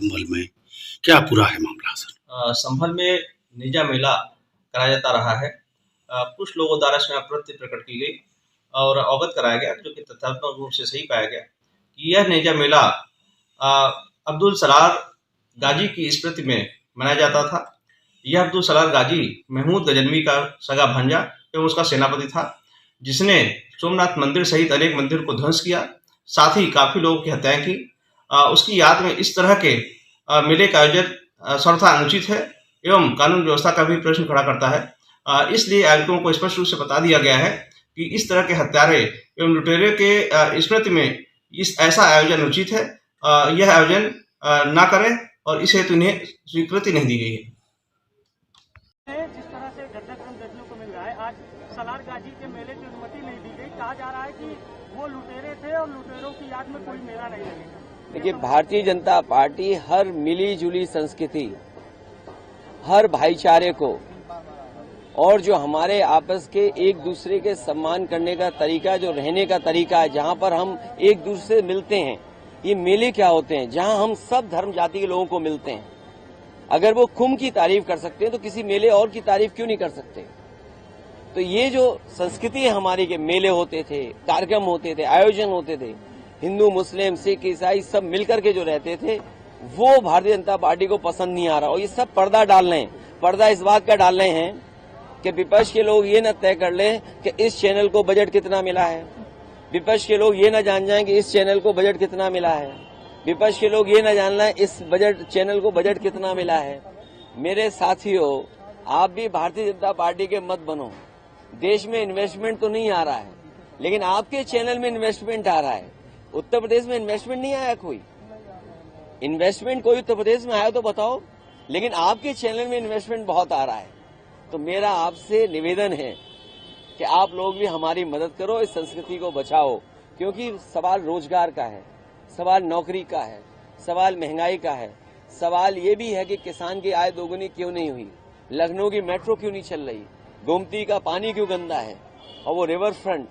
संभल में, क्या पूरा है मामला सर? संभल में निजा मेला कराया जाता रहा है। कुछ लोगों द्वारा इसमें आपत्ति प्रकट की गई और अवगत कराया गया, जो कि तथ्यात्मक रूप से सही पाया गया कि यह निजा मेला अब्दुल सलार गाजी की स्मृति में मनाया जाता था। यह अब्दुल सलार गाजी महमूद गजनवी का सगा भांजा एवं उसका सेनापति था, जिसने सोमनाथ मंदिर सहित अनेक मंदिर को ध्वंस किया, साथ ही काफी लोगों की हत्याएं की। उसकी याद में इस तरह के मेले का आयोजन सर्वथा अनुचित है एवं कानून व्यवस्था का भी प्रश्न खड़ा करता है। इसलिए आयुक्तों को स्पष्ट रूप से बता दिया गया है कि इस तरह के हत्यारे एवं लुटेरे के स्मृति में ऐसा आयोजन उचित है। यह आयोजन ना करें और इस हेतु इन्हें स्वीकृति नहीं दी गई है। जिस तरह से घटनाक्रम देखने को मिल रहा है, आज सलार गाजी के मेले की अनुमति नहीं दी गई। कहा जा रहा है कि वो लुटेरे थे और लुटेरों की याद में कोई मेला नहीं लगेगा। देखिए, भारतीय जनता पार्टी हर मिली जुली संस्कृति, हर भाईचारे को और जो हमारे आपस के एक दूसरे के सम्मान करने का तरीका, जो रहने का तरीका है, जहां पर हम एक दूसरे से मिलते हैं, ये मेले क्या होते हैं जहां हम सब धर्म जाति के लोगों को मिलते हैं। अगर वो कुंभ की तारीफ कर सकते हैं तो किसी मेले और की तारीफ क्यों नहीं कर सकते? तो ये जो संस्कृति है हमारी के मेले होते थे, कार्यक्रम होते थे, आयोजन होते थे, हिंदू मुस्लिम सिख ईसाई सब मिलकर के जो रहते थे, वो भारतीय जनता पार्टी को पसंद नहीं आ रहा। और ये सब पर्दा डाल रहे हैं। पर्दा इस बात का डाल रहे हैं कि विपक्ष के लोग ये न तय कर लें कि इस चैनल को बजट कितना मिला है, विपक्ष के लोग ये न जान जाएं कि इस चैनल को बजट कितना मिला है, विपक्ष के लोग ये न जान लें इस चैनल को बजट कितना मिला है। मेरे साथियों, आप भी भारतीय जनता पार्टी के मत बनो। देश में इन्वेस्टमेंट तो नहीं आ रहा है, लेकिन आपके चैनल में इन्वेस्टमेंट आ रहा है। उत्तर प्रदेश में इन्वेस्टमेंट नहीं आया, कोई इन्वेस्टमेंट कोई उत्तर प्रदेश में आया तो बताओ, लेकिन आपके चैनल में इन्वेस्टमेंट बहुत आ रहा है। तो मेरा आपसे निवेदन है कि आप लोग भी हमारी मदद करो, इस संस्कृति को बचाओ, क्योंकि सवाल रोजगार का है, सवाल नौकरी का है, सवाल महंगाई का है, सवाल ये भी है कि किसान की आय दोगुनी क्यों नहीं हुई, लखनऊ की मेट्रो क्यों नहीं चल रही, गोमती का पानी क्यों गंदा है, और वो रिवर फ्रंट।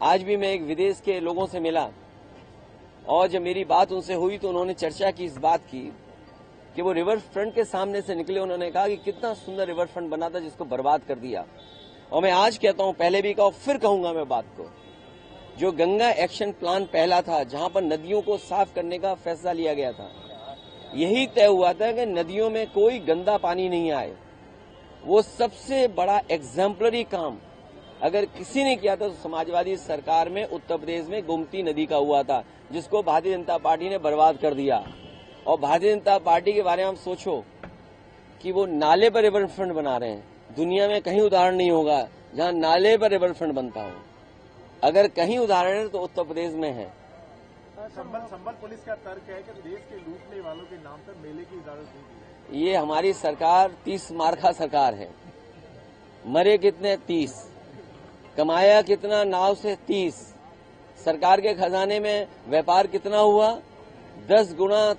आज भी मैं एक विदेश के लोगों से मिला और जब मेरी बात उनसे हुई तो उन्होंने चर्चा की इस बात की कि वो रिवर फ्रंट के सामने से निकले। उन्होंने कहा कि कितना सुंदर रिवर फ्रंट बना था जिसको बर्बाद कर दिया। और मैं आज कहता हूं, पहले भी कहा, फिर कहूंगा मैं बात को, जो गंगा एक्शन प्लान पहला था, जहां पर नदियों को साफ करने का फैसला लिया गया था, यही तय हुआ था कि नदियों में कोई गंदा पानी नहीं आए। वो सबसे बड़ा एग्जाम्पलरी काम अगर किसी ने किया था तो समाजवादी सरकार में उत्तर प्रदेश में गोमती नदी का हुआ था, जिसको भारतीय जनता पार्टी ने बर्बाद कर दिया। और भारतीय जनता पार्टी के बारे में हम सोचो कि वो नाले पर रिवर फ्रंट बना रहे हैं। दुनिया में कहीं उदाहरण नहीं होगा जहां नाले पर रिवर फ्रंट बनता हो। अगर कहीं उदाहरण है तो उत्तर प्रदेश में है। संभल पुलिस का तर्क है कि देश के लूटने वालों के नाम पर मेले की इजाजत नहीं दी। ये हमारी सरकार 30 मार्का सरकार है। मरे कितने? 30। कमाया कितना नाव से? 30। सरकार के खजाने में व्यापार कितना हुआ? 10 गुना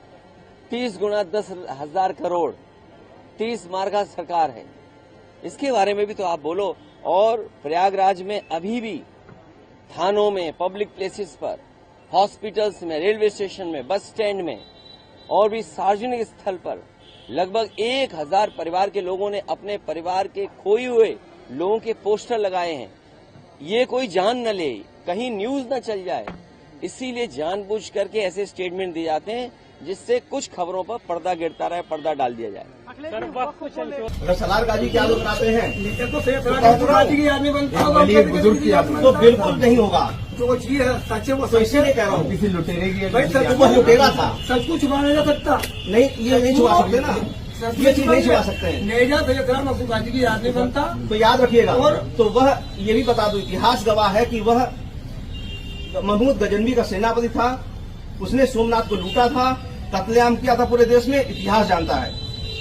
30 गुना 10,000 करोड़। 30 मार्का सरकार है। इसके बारे में भी तो आप बोलो। और प्रयागराज में अभी भी थानों में, पब्लिक प्लेसेस पर, हॉस्पिटल्स में, रेलवे स्टेशन में, बस स्टैंड में और भी सार्वजनिक स्थल पर लगभग 1000 परिवार के लोगों ने अपने परिवार के खोए हुए लोगों के पोस्टर लगाए हैं। ये कोई जान न ले, कहीं न्यूज न चल जाए, इसीलिए जानबूझ करके ऐसे स्टेटमेंट दिए जाते हैं जिससे कुछ खबरों पर पर्दा गिरता रहे, पर्दा डाल दिया जाए। अगर सलार गाजी की याद बनाते हैं बुजुर्ग की याद तो बिल्कुल नहीं होगा। जो चीज है सच्चे वो तो इसीलिए कह रहा हूँ, किसी लुटेरे की वो लुटेरा था, सब कुछ छुपा नहीं सकता। नहीं, ये नहीं छुपा सकते ना, ये चीज नहीं छुपा सकते हैं। नेजा अब्दुल गाजी की याद नहीं बनता तो याद रखिएगा। और तो वह ये भी बता दो, इतिहास गवाह है कि वह महमूद गजनवी का सेनापति था। उसने सोमनाथ को लूटा था, कत्लेआम किया था पूरे देश में, इतिहास जानता है।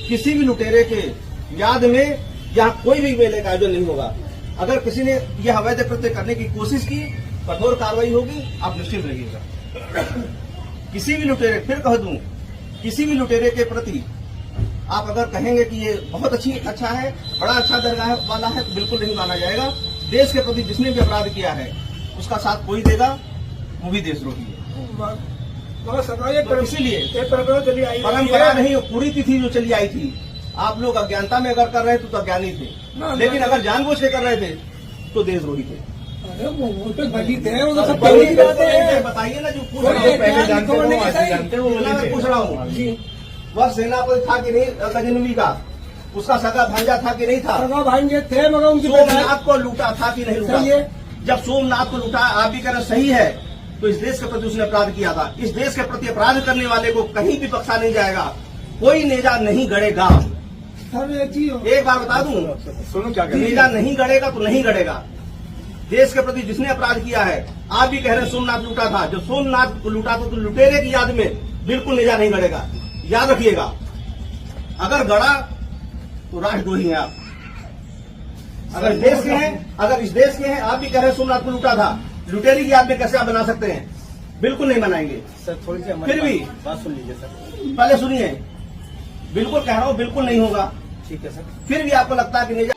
किसी भी लुटेरे के याद में यहाँ कोई भी मेले का आयोजन नहीं होगा। अगर किसी ने यह अवैध कृत्य करने की कोशिश की, कठोर कार्रवाई होगी, आप निश्चित रहिएगा। किसी भी लुटेरे, फिर कह दूं, किसी भी लुटेरे के प्रति आप अगर कहेंगे कि ये बहुत अच्छा है, बड़ा अच्छा दरगाह वाला है, तो बिल्कुल नहीं माना जाएगा। देश के प्रति जिसने भी अपराध किया है उसका साथ कोई देगा, वो भी देशद्रोही है। तो इसीलिए परंपरा परंपरा नहीं, पूरी तिथि जो चली आई थी, आप लोग अज्ञानता में अगर कर रहे थे तो अज्ञानी थे, लेकिन अगर जानबूझ के कर रहे थे तो देशद्रोही थे। वो तो बली थे, वो तो सब बताइए ना, जो पूछ रहा हूँ पहले जानते हो, मैं पूछ रहा हूँ, वह सेनापति था कि नहीं गजनवी का, उसका सगा भांजा था कि नहीं था, भाई थे मगर उनकी सोमनाथ को लूटा था कि नहीं लूटा? जब सोमनाथ को लूटा, आप भी कह रहे सही है, तो इस देश के प्रति उसने अपराध किया था। इस देश के प्रति अपराध करने वाले को कहीं भी बख्शा नहीं जाएगा, कोई नेजा नहीं गड़ेगा। एक बार बता दूं, सुनो क्या नेजा नहीं गड़ेगा तो नहीं गड़ेगा। देश के प्रति जिसने अपराध किया है, आप भी कह रहे हैं सोमनाथ लूटा था, जो सोमनाथ को लूटा था तो लुटेरे की याद में बिल्कुल नेजा नहीं गड़ेगा। याद रखिएगा, अगर गड़ा तो राष्ट्रद्रोही हैं आप। अगर इस देश के हैं, आप भी कह रहे हैं सोमनाथ को लूटा था, लुटेरी की याद में कैसे आप बना सकते हैं? बिल्कुल नहीं बनाएंगे सर। थोड़ी सी फिर भी बात सुन लीजिए सर। पहले सुनिए, बिल्कुल कह रहा हूं, बिल्कुल नहीं होगा। ठीक है सर। फिर भी आपको लगता है कि नहीं